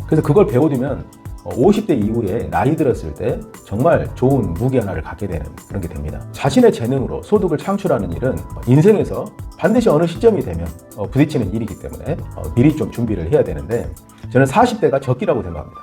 그래서 그걸 배워두면 50대 이후에 나이 들었을 때 정말 좋은 무기 하나를 갖게 되는 그런 게 됩니다. 자신의 재능으로 소득을 창출하는 일은 인생에서 반드시 어느 시점이 되면 부딪히는 일이기 때문에 미리 좀 준비를 해야 되는데, 저는 40대가 적기라고 생각합니다.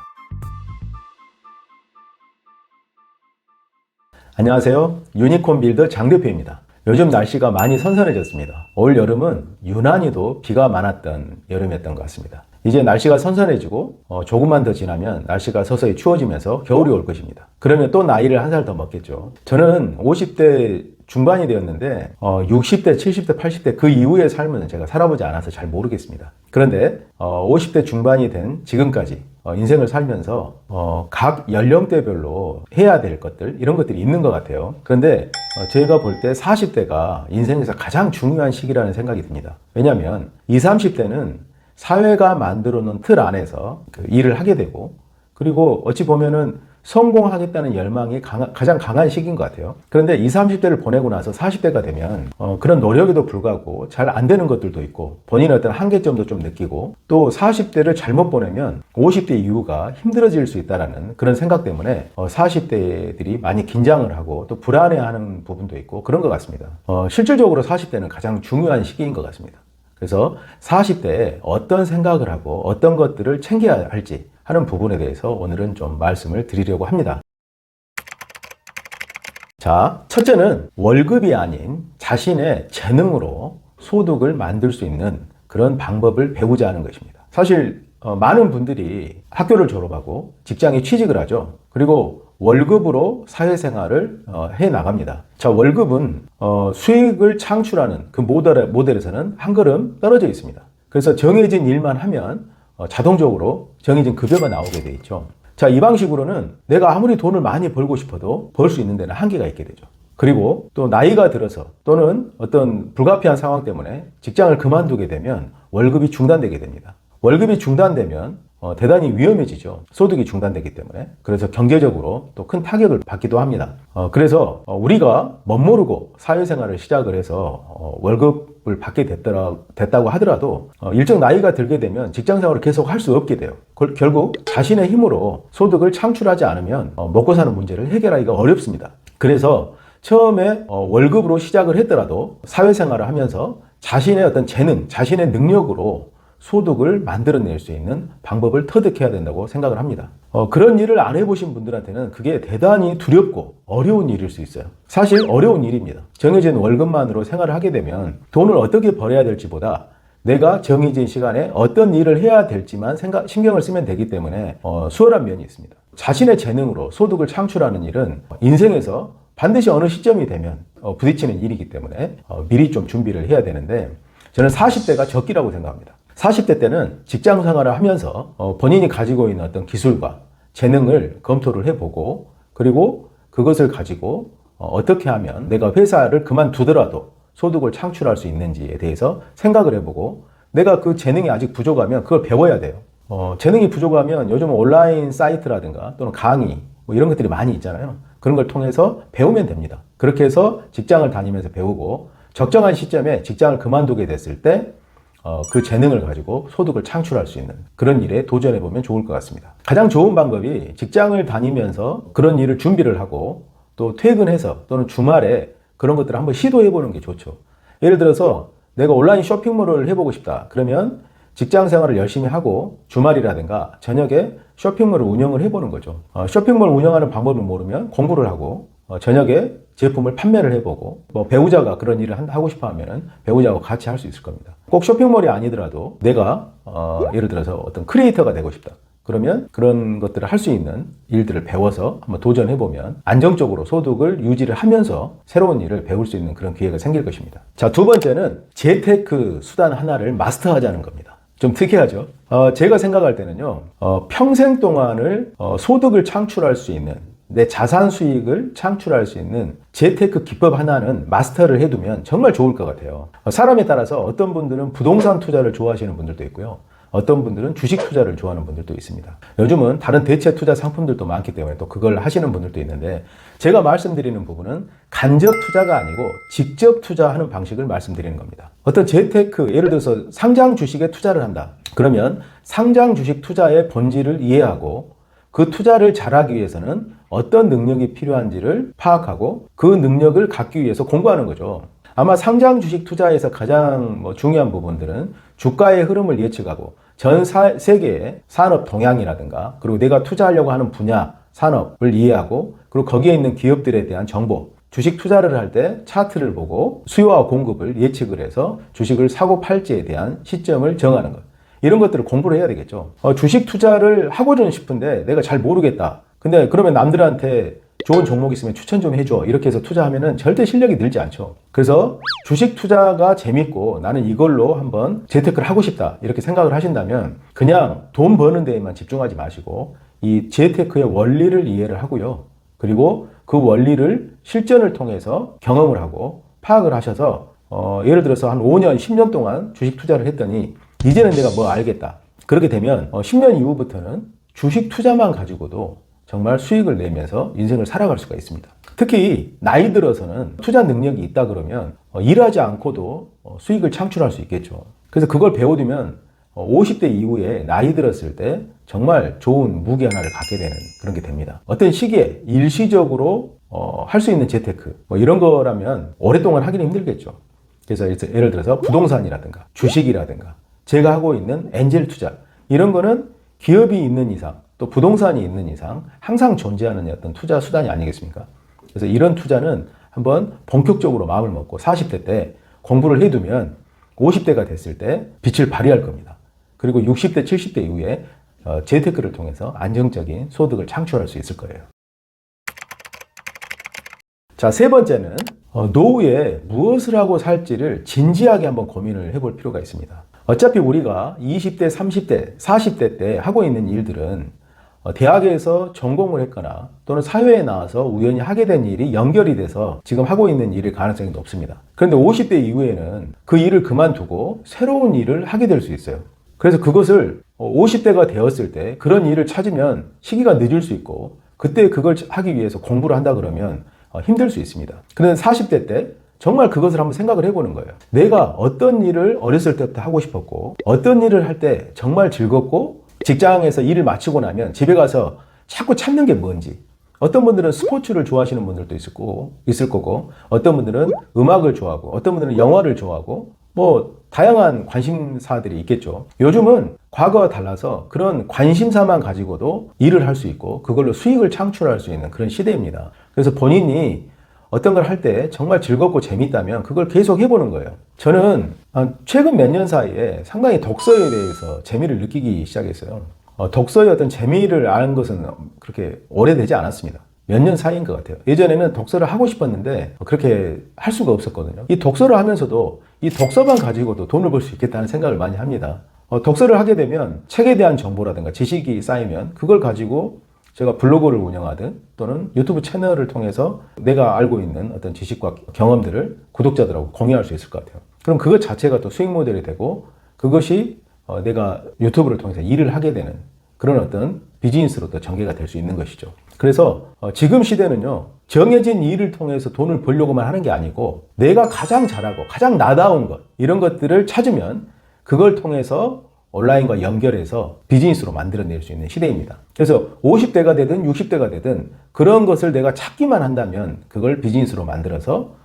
안녕하세요. 유니콘 빌더 장 대표입니다. 요즘 날씨가 많이 선선해졌습니다. 올 여름은 유난히도 비가 많았던 여름이었던 것 같습니다. 이제 날씨가 선선해지고 조금만 더 지나면 날씨가 서서히 추워지면서 겨울이 올 것입니다. 그러면 또 나이를 한 살 더 먹겠죠. 저는 50대 중반이 되었는데 60대, 70대, 80대 그 이후의 삶은 제가 살아보지 않아서 잘 모르겠습니다. 그런데 50대 중반이 된 지금까지 인생을 살면서 각 연령대별로 해야 될 것들, 이런 것들이 있는 것 같아요. 그런데 제가 볼 때 40대가 인생에서 가장 중요한 시기라는 생각이 듭니다. 왜냐하면 20, 30대는 사회가 만들어 놓은 틀 안에서 일을 하게 되고, 그리고 어찌 보면은 성공하겠다는 열망이 가장 강한 시기인 것 같아요. 그런데 20, 30대를 보내고 나서 40대가 되면 그런 노력에도 불구하고 잘 안 되는 것들도 있고, 본인의 어떤 한계점도 좀 느끼고, 또 40대를 잘못 보내면 50대 이후가 힘들어질 수 있다는 그런 생각 때문에 40대들이 많이 긴장을 하고 또 불안해하는 부분도 있고 그런 것 같습니다. 실질적으로 40대는 가장 중요한 시기인 것 같습니다. 그래서 40대에 어떤 생각을 하고 어떤 것들을 챙겨야 할지 하는 부분에 대해서 오늘은 좀 말씀을 드리려고 합니다. 자, 첫째는 월급이 아닌 자신의 재능으로 소득을 만들 수 있는 그런 방법을 배우자 하는 것입니다. 사실 많은 분들이 학교를 졸업하고 직장에 취직을 하죠. 그리고 월급으로 사회생활을 해 나갑니다. 자, 월급은 수익을 창출하는 그 모델에서는 한 걸음 떨어져 있습니다. 그래서 정해진 일만 하면 자동적으로 정해진 급여가 나오게 돼 있죠. 자, 이 방식으로는 내가 아무리 돈을 많이 벌고 싶어도 벌 수 있는 데는 한계가 있게 되죠. 그리고 또 나이가 들어서 또는 어떤 불가피한 상황 때문에 직장을 그만두게 되면 월급이 중단되게 됩니다. 월급이 중단되면 대단히 위험해지죠. 소득이 중단되기 때문에. 그래서 경제적으로 또 큰 타격을 받기도 합니다. 그래서 우리가 멋모르고 사회생활을 시작을 해서 월급을 받게 됐다고 하더라도 일정 나이가 들게 되면 직장생활을 계속 할 수 없게 돼요. 결국 자신의 힘으로 소득을 창출하지 않으면 먹고 사는 문제를 해결하기가 어렵습니다. 그래서 처음에 월급으로 시작을 했더라도 사회생활을 하면서 자신의 어떤 재능, 자신의 능력으로 소득을 만들어낼 수 있는 방법을 터득해야 된다고 생각을 합니다. 그런 일을 안 해보신 분들한테는 그게 대단히 두렵고 어려운 일일 수 있어요. 사실 어려운 일입니다. 정해진 월급만으로 생활을 하게 되면 돈을 어떻게 벌어야 될지보다 내가 정해진 시간에 어떤 일을 해야 될지만 신경을 쓰면 되기 때문에 수월한 면이 있습니다. 자신의 재능으로 소득을 창출하는 일은 인생에서 반드시 어느 시점이 되면 부딪히는 일이기 때문에 미리 좀 준비를 해야 되는데, 저는 40대가 적기라고 생각합니다. 40대 때는 직장 생활을 하면서 본인이 가지고 있는 어떤 기술과 재능을 검토를 해보고, 그리고 그것을 가지고 어떻게 하면 내가 회사를 그만두더라도 소득을 창출할 수 있는지에 대해서 생각을 해보고, 내가 그 재능이 아직 부족하면 그걸 배워야 돼요. 재능이 부족하면 요즘 온라인 사이트라든가 또는 강의 뭐 이런 것들이 많이 있잖아요. 그런 걸 통해서 배우면 됩니다. 그렇게 해서 직장을 다니면서 배우고 적정한 시점에 직장을 그만두게 됐을 때 그 재능을 가지고 소득을 창출할 수 있는 그런 일에 도전해보면 좋을 것 같습니다. 가장 좋은 방법이 직장을 다니면서 그런 일을 준비를 하고 또 퇴근해서 또는 주말에 그런 것들을 한번 시도해보는 게 좋죠. 예를 들어서 내가 온라인 쇼핑몰을 해보고 싶다. 그러면 직장 생활을 열심히 하고 주말이라든가 저녁에 쇼핑몰을 운영을 해보는 거죠. 쇼핑몰 운영하는 방법을 모르면 공부를 하고 저녁에 제품을 판매를 해보고, 뭐 배우자가 그런 일을 하고 싶어 하면 배우자하고 같이 할 수 있을 겁니다. 꼭 쇼핑몰이 아니더라도 내가 예를 들어서 어떤 크리에이터가 되고 싶다. 그러면 그런 것들을 할 수 있는 일들을 배워서 한번 도전해보면 안정적으로 소득을 유지를 하면서 새로운 일을 배울 수 있는 그런 기회가 생길 것입니다. 자, 두 번째는 재테크 수단 하나를 마스터하자는 겁니다. 좀 특이하죠? 제가 생각할 때는요, 평생 동안을 소득을 창출할 수 있는, 내 자산 수익을 창출할 수 있는 재테크 기법 하나는 마스터를 해두면 정말 좋을 것 같아요. 사람에 따라서 어떤 분들은 부동산 투자를 좋아하시는 분들도 있고요. 어떤 분들은 주식 투자를 좋아하는 분들도 있습니다. 요즘은 다른 대체 투자 상품들도 많기 때문에 또 그걸 하시는 분들도 있는데, 제가 말씀드리는 부분은 간접 투자가 아니고 직접 투자하는 방식을 말씀드리는 겁니다. 어떤 재테크, 예를 들어서 상장 주식에 투자를 한다. 그러면 상장 주식 투자의 본질을 이해하고 그 투자를 잘하기 위해서는 어떤 능력이 필요한지를 파악하고 그 능력을 갖기 위해서 공부하는 거죠. 아마 상장 주식 투자에서 가장 중요한 부분들은 주가의 흐름을 예측하고 전 세계의 산업 동향이라든가, 그리고 내가 투자하려고 하는 분야, 산업을 이해하고, 그리고 거기에 있는 기업들에 대한 정보, 주식 투자를 할 때 차트를 보고 수요와 공급을 예측을 해서 주식을 사고 팔지에 대한 시점을 정하는 것. 이런 것들을 공부를 해야 되겠죠. 주식 투자를 하고는 싶은데 내가 잘 모르겠다. 근데 그러면 남들한테 좋은 종목 있으면 추천 좀 해줘. 이렇게 해서 투자하면은 절대 실력이 늘지 않죠. 그래서 주식 투자가 재밌고 나는 이걸로 한번 재테크를 하고 싶다. 이렇게 생각을 하신다면 그냥 돈 버는 데에만 집중하지 마시고 이 재테크의 원리를 이해를 하고요. 그리고 그 원리를 실전을 통해서 경험을 하고 파악을 하셔서 예를 들어서 한 5년, 10년 동안 주식 투자를 했더니 이제는 내가 뭐 알겠다. 그렇게 되면 10년 이후부터는 주식 투자만 가지고도 정말 수익을 내면서 인생을 살아갈 수가 있습니다. 특히 나이 들어서는 투자 능력이 있다 그러면 일하지 않고도 수익을 창출할 수 있겠죠. 그래서 그걸 배워두면 50대 이후에 나이 들었을 때 정말 좋은 무기 하나를 갖게 되는 그런 게 됩니다. 어떤 시기에 일시적으로 할 수 있는 재테크 이런 거라면 오랫동안 하기는 힘들겠죠. 그래서 예를 들어서 부동산이라든가 주식이라든가 제가 하고 있는 엔젤 투자 이런 거는 기업이 있는 이상 또 부동산이 있는 이상 항상 존재하는 어떤 투자 수단이 아니겠습니까? 그래서 이런 투자는 한번 본격적으로 마음을 먹고 40대 때 공부를 해두면 50대가 됐을 때 빛을 발휘할 겁니다. 그리고 60대, 70대 이후에 재테크를 통해서 안정적인 소득을 창출할 수 있을 거예요. 자, 세 번째는 노후에 무엇을 하고 살지를 진지하게 한번 고민을 해볼 필요가 있습니다. 어차피 우리가 20대, 30대, 40대 때 하고 있는 일들은 대학에서 전공을 했거나 또는 사회에 나와서 우연히 하게 된 일이 연결이 돼서 지금 하고 있는 일일 가능성이 높습니다. 그런데 50대 이후에는 그 일을 그만두고 새로운 일을 하게 될 수 있어요. 그래서 그것을 50대가 되었을 때 그런 일을 찾으면 시기가 늦을 수 있고 그때 그걸 하기 위해서 공부를 한다 그러면 힘들 수 있습니다. 그런데 40대 때 정말 그것을 한번 생각을 해보는 거예요. 내가 어떤 일을 어렸을 때부터 하고 싶었고 어떤 일을 할 때 정말 즐겁고 직장에서 일을 마치고 나면 집에 가서 자꾸 찾는 게 뭔지. 어떤 분들은 스포츠를 좋아하시는 분들도 있을 거고 어떤 분들은 음악을 좋아하고 어떤 분들은 영화를 좋아하고 다양한 관심사들이 있겠죠. 요즘은 과거와 달라서 그런 관심사만 가지고도 일을 할 수 있고 그걸로 수익을 창출할 수 있는 그런 시대입니다. 그래서 본인이 어떤 걸 할 때 정말 즐겁고 재밌다면 그걸 계속 해보는 거예요. 저는 최근 몇 년 사이에 상당히 독서에 대해서 재미를 느끼기 시작했어요. 독서의 어떤 재미를 아는 것은 그렇게 오래되지 않았습니다. 몇 년 사이인 것 같아요. 예전에는 독서를 하고 싶었는데 그렇게 할 수가 없었거든요. 이 독서를 하면서도 이 독서만 가지고도 돈을 벌 수 있겠다는 생각을 많이 합니다. 독서를 하게 되면 책에 대한 정보라든가 지식이 쌓이면 그걸 가지고 제가 블로그를 운영하든 또는 유튜브 채널을 통해서 내가 알고 있는 어떤 지식과 경험들을 구독자들하고 공유할 수 있을 것 같아요. 그럼 그것 자체가 또 수익 모델이 되고 그것이 내가 유튜브를 통해서 일을 하게 되는 그런 어떤 비즈니스로 또 전개가 될 수 있는 것이죠. 그래서 지금 시대는요, 정해진 일을 통해서 돈을 벌려고만 하는 게 아니고 내가 가장 잘하고 가장 나다운 것 이런 것들을 찾으면 그걸 통해서 온라인과 연결해서 비즈니스로 만들어낼 수 있는 시대입니다. 그래서 50대가 되든 60대가 되든 그런 것을 내가 찾기만 한다면 그걸 비즈니스로 만들어서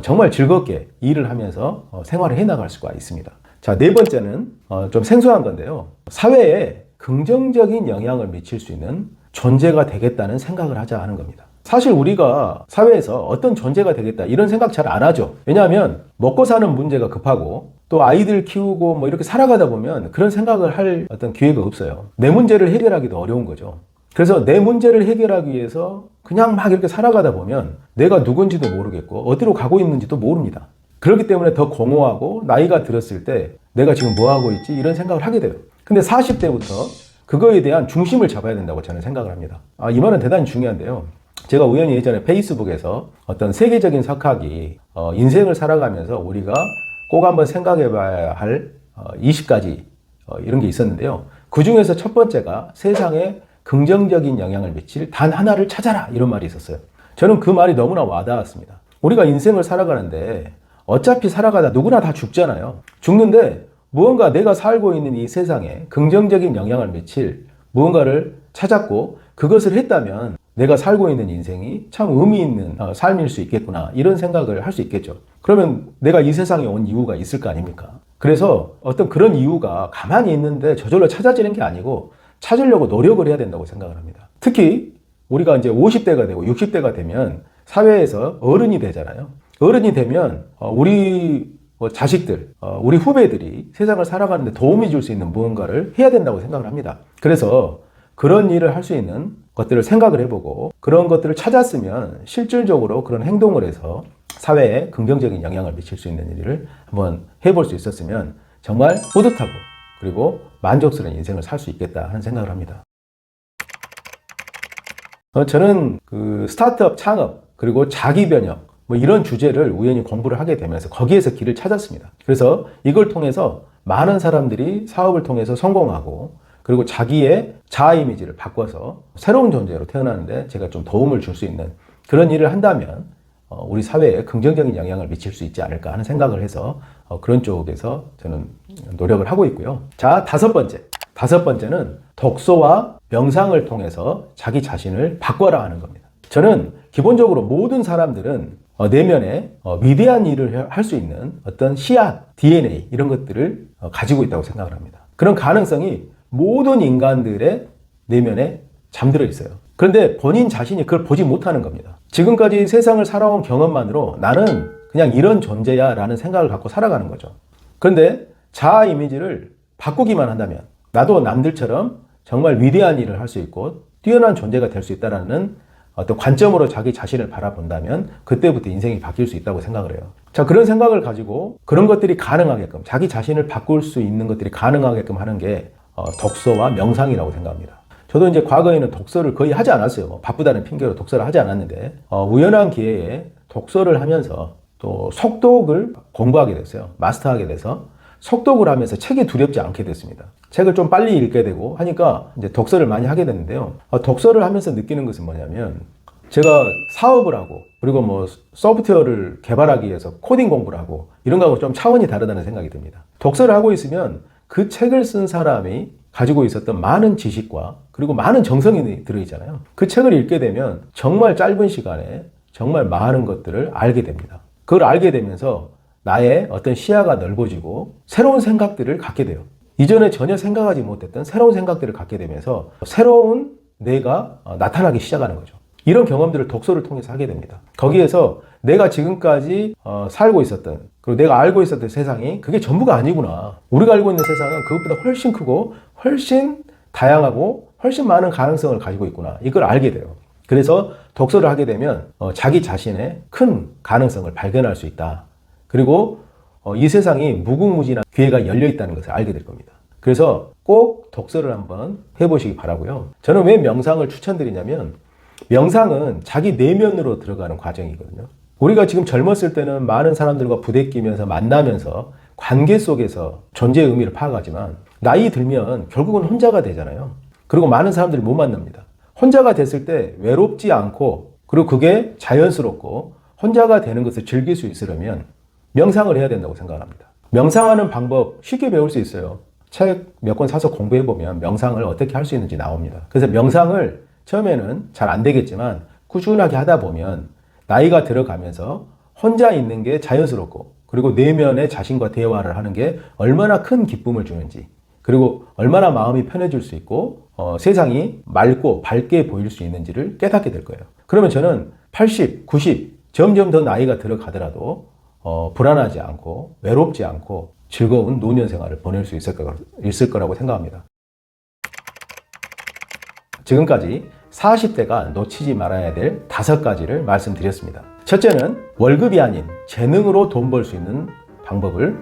정말 즐겁게 일을 하면서 생활을 해나갈 수가 있습니다. 자, 네 번째는 좀 생소한 건데요. 사회에 긍정적인 영향을 미칠 수 있는 존재가 되겠다는 생각을 하자 하는 겁니다. 사실 우리가 사회에서 어떤 존재가 되겠다 이런 생각 잘 안 하죠. 왜냐하면 먹고 사는 문제가 급하고 또 아이들 키우고 이렇게 살아가다 보면 그런 생각을 할 어떤 기회가 없어요. 내 문제를 해결하기도 어려운 거죠. 그래서 내 문제를 해결하기 위해서 그냥 막 이렇게 살아가다 보면 내가 누군지도 모르겠고 어디로 가고 있는지도 모릅니다. 그렇기 때문에 더 공허하고 나이가 들었을 때 내가 지금 뭐 하고 있지 이런 생각을 하게 돼요. 근데 40대부터 그거에 대한 중심을 잡아야 된다고 저는 생각을 합니다. 이 말은 대단히 중요한데요. 제가 우연히 예전에 페이스북에서 어떤 세계적인 석학이 인생을 살아가면서 우리가 꼭 한번 생각해 봐야 할 20가지 이런 게 있었는데요. 그 중에서 첫 번째가 세상에 긍정적인 영향을 미칠 단 하나를 찾아라, 이런 말이 있었어요. 저는 그 말이 너무나 와닿았습니다. 우리가 인생을 살아가는데 어차피 살아가다 누구나 다 죽잖아요. 죽는데 무언가 내가 살고 있는 이 세상에 긍정적인 영향을 미칠 무언가를 찾았고 그것을 했다면 내가 살고 있는 인생이 참 의미 있는 삶일 수 있겠구나, 이런 생각을 할 수 있겠죠. 그러면 내가 이 세상에 온 이유가 있을 거 아닙니까? 그래서 어떤 그런 이유가 가만히 있는데 저절로 찾아지는 게 아니고 찾으려고 노력을 해야 된다고 생각을 합니다. 특히 우리가 이제 50대가 되고 60대가 되면 사회에서 어른이 되잖아요. 어른이 되면 우리 자식들, 우리 후배들이 세상을 살아가는데 도움이 줄 수 있는 무언가를 해야 된다고 생각을 합니다. 그래서 그런 일을 할 수 있는 것들을 생각을 해보고 그런 것들을 찾았으면 실질적으로 그런 행동을 해서 사회에 긍정적인 영향을 미칠 수 있는 일을 한번 해볼 수 있었으면 정말 뿌듯하고 그리고 만족스러운 인생을 살 수 있겠다 하는 생각을 합니다. 저는 그 스타트업 창업 그리고 자기 변혁 이런 주제를 우연히 공부를 하게 되면서 거기에서 길을 찾았습니다. 그래서 이걸 통해서 많은 사람들이 사업을 통해서 성공하고 그리고 자기의 자아 이미지를 바꿔서 새로운 존재로 태어나는데 제가 좀 도움을 줄 수 있는 그런 일을 한다면 우리 사회에 긍정적인 영향을 미칠 수 있지 않을까 하는 생각을 해서 그런 쪽에서 저는 노력을 하고 있고요. 자, 다섯 번째는 독서와 명상을 통해서 자기 자신을 바꿔라 하는 겁니다. 저는 기본적으로 모든 사람들은 내면에 위대한 일을 할 수 있는 어떤 씨앗, DNA 이런 것들을 가지고 있다고 생각을 합니다. 그런 가능성이 모든 인간들의 내면에 잠들어 있어요. 그런데 본인 자신이 그걸 보지 못하는 겁니다. 지금까지 세상을 살아온 경험만으로 나는 그냥 이런 존재야 라는 생각을 갖고 살아가는 거죠. 그런데 자아 이미지를 바꾸기만 한다면 나도 남들처럼 정말 위대한 일을 할 수 있고 뛰어난 존재가 될 수 있다는 어떤 관점으로 자기 자신을 바라본다면 그때부터 인생이 바뀔 수 있다고 생각을 해요. 자, 그런 생각을 가지고 그런 것들이 가능하게끔 자기 자신을 바꿀 수 있는 것들이 가능하게끔 하는 게 독서와 명상이라고 생각합니다. 저도 이제 과거에는 독서를 거의 하지 않았어요. 바쁘다는 핑계로 독서를 하지 않았는데 우연한 기회에 독서를 하면서 또 속독을 공부하게 됐어요. 마스터하게 돼서 속독을 하면서 책이 두렵지 않게 됐습니다. 책을 좀 빨리 읽게 되고 하니까 이제 독서를 많이 하게 됐는데요. 독서를 하면서 느끼는 것은 뭐냐면 제가 사업을 하고 그리고 뭐 소프트웨어를 개발하기 위해서 코딩 공부를 하고 이런 거하고 좀 차원이 다르다는 생각이 듭니다. 독서를 하고 있으면 그 책을 쓴 사람이 가지고 있었던 많은 지식과 그리고 많은 정성이 들어있잖아요. 그 책을 읽게 되면 정말 짧은 시간에 정말 많은 것들을 알게 됩니다. 그걸 알게 되면서 나의 어떤 시야가 넓어지고 새로운 생각들을 갖게 돼요. 이전에 전혀 생각하지 못했던 새로운 생각들을 갖게 되면서 새로운 내가 나타나기 시작하는 거죠. 이런 경험들을 독서를 통해서 하게 됩니다. 거기에서 내가 지금까지 살고 있었던 그리고 내가 알고 있었던 세상이 그게 전부가 아니구나. 우리가 알고 있는 세상은 그것보다 훨씬 크고 훨씬 다양하고 훨씬 많은 가능성을 가지고 있구나. 이걸 알게 돼요. 그래서 독서를 하게 되면 자기 자신의 큰 가능성을 발견할 수 있다. 그리고 이 세상이 무궁무진한 기회가 열려 있다는 것을 알게 될 겁니다. 그래서 꼭 독서를 한번 해보시기 바라고요. 저는 왜 명상을 추천드리냐면 명상은 자기 내면으로 들어가는 과정이거든요. 우리가 지금 젊었을 때는 많은 사람들과 부대끼면서 만나면서 관계 속에서 존재의 의미를 파악하지만 나이 들면 결국은 혼자가 되잖아요. 그리고 많은 사람들이 못 만납니다. 혼자가 됐을 때 외롭지 않고 그리고 그게 자연스럽고 혼자가 되는 것을 즐길 수 있으려면 명상을 해야 된다고 생각합니다. 명상하는 방법 쉽게 배울 수 있어요. 책 몇 권 사서 공부해보면 명상을 어떻게 할 수 있는지 나옵니다. 그래서 명상을 처음에는 잘 안 되겠지만 꾸준하게 하다 보면 나이가 들어가면서 혼자 있는 게 자연스럽고 그리고 내면의 자신과 대화를 하는 게 얼마나 큰 기쁨을 주는지 그리고 얼마나 마음이 편해질 수 있고 세상이 맑고 밝게 보일 수 있는지를 깨닫게 될 거예요. 그러면 저는 80, 90 점점 더 나이가 들어가더라도 불안하지 않고 외롭지 않고 즐거운 노년 생활을 보낼 수 있을 거라고 생각합니다. 지금까지 40대가 놓치지 말아야 될 5가지를 말씀드렸습니다. 첫째는 월급이 아닌 재능으로 돈 벌 수 있는 방법을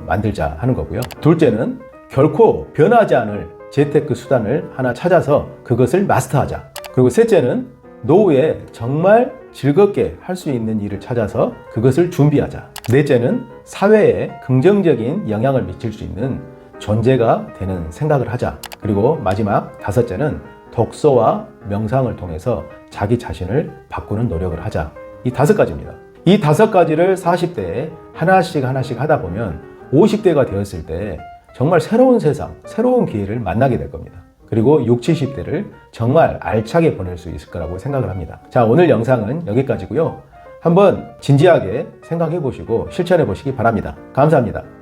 만들자 하는 거고요. 둘째는 결코 변하지 않을 재테크 수단을 하나 찾아서 그것을 마스터하자. 그리고 셋째는 노후에 정말 즐겁게 할 수 있는 일을 찾아서 그것을 준비하자. 넷째는 사회에 긍정적인 영향을 미칠 수 있는 존재가 되는 생각을 하자. 그리고 마지막 다섯째는 독서와 명상을 통해서 자기 자신을 바꾸는 노력을 하자. 이 5가지입니다. 이 5가지를 40대에 하나씩 하다 보면 50대가 되었을 때 정말 새로운 세상, 새로운 기회를 만나게 될 겁니다. 그리고 60, 70대를 정말 알차게 보낼 수 있을 거라고 생각을 합니다. 자, 오늘 영상은 여기까지고요. 한번 진지하게 생각해 보시고 실천해 보시기 바랍니다. 감사합니다.